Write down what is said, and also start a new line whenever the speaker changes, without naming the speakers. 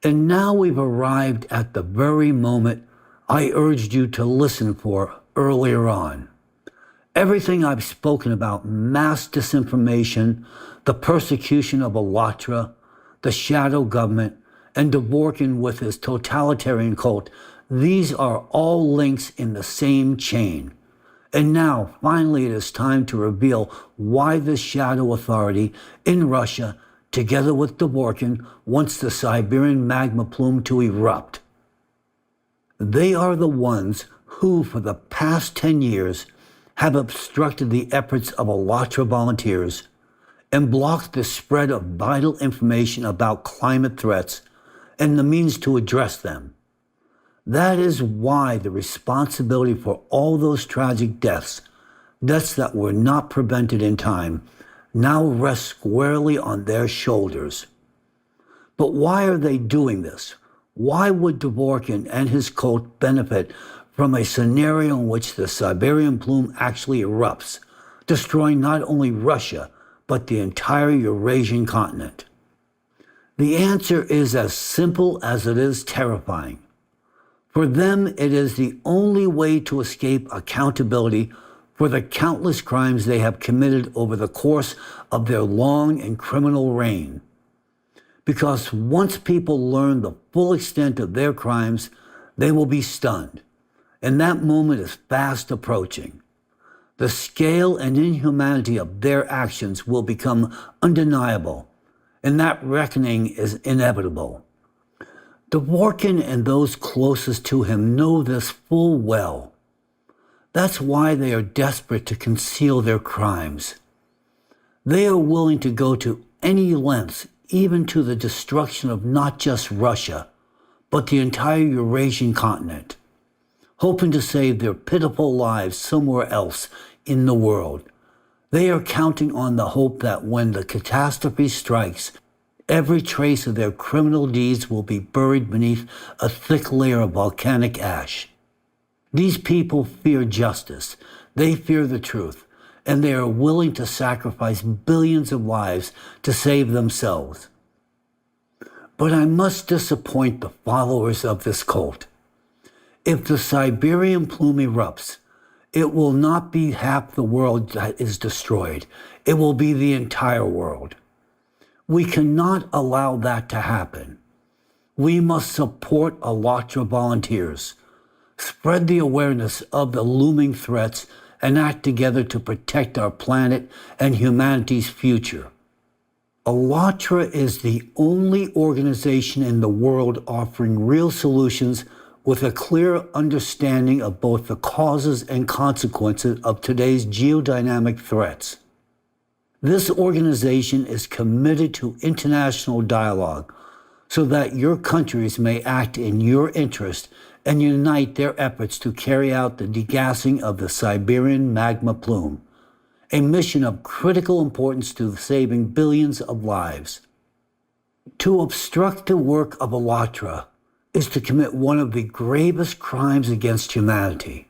And now we've arrived at the very moment I urged you to listen for earlier on. Everything I've spoken about, mass disinformation, the persecution of Alatra, the shadow government, and Dvorkin with his totalitarian cult, these are all links in the same chain. And now, finally, it is time to reveal why this shadow authority in Russia, together with Dvorkin, wants the Siberian magma plume to erupt. They are the ones who, for the past 10 years, have obstructed the efforts of Alatra volunteers and blocked the spread of vital information about climate threats and the means to address them. That is why the responsibility for all those tragic deaths that were not prevented in time, now rests squarely on their shoulders. But why are they doing this? Why would Dvorkin and his cult benefit from a scenario in which the Siberian plume actually erupts, destroying not only Russia, but the entire Eurasian continent? The answer is as simple as it is terrifying. For them, it is the only way to escape accountability for the countless crimes they have committed over the course of their long and criminal reign. Because once people learn the full extent of their crimes, they will be stunned. And that moment is fast approaching. The scale and inhumanity of their actions will become undeniable, and that reckoning is inevitable. Dvorkin and those closest to him know this full well. That's why they are desperate to conceal their crimes. They are willing to go to any lengths, even to the destruction of not just Russia, but the entire Eurasian continent, hoping to save their pitiful lives somewhere else in the world. They are counting on the hope that when the catastrophe strikes, every trace of their criminal deeds will be buried beneath a thick layer of volcanic ash. These people fear justice, they fear the truth, and they are willing to sacrifice billions of lives to save themselves. But I must disappoint the followers of this cult. If the Siberian plume erupts, it will not be half the world that is destroyed. It will be the entire world. We cannot allow that to happen. We must support Alatra volunteers, spread the awareness of the looming threats, and act together to protect our planet and humanity's future. Alatra is the only organization in the world offering real solutions with a clear understanding of both the causes and consequences of today's geodynamic threats. This organization is committed to international dialogue so that your countries may act in your interest and unite their efforts to carry out the degassing of the Siberian magma plume, a mission of critical importance to saving billions of lives. To obstruct the work of Alatra is to commit one of the gravest crimes against humanity.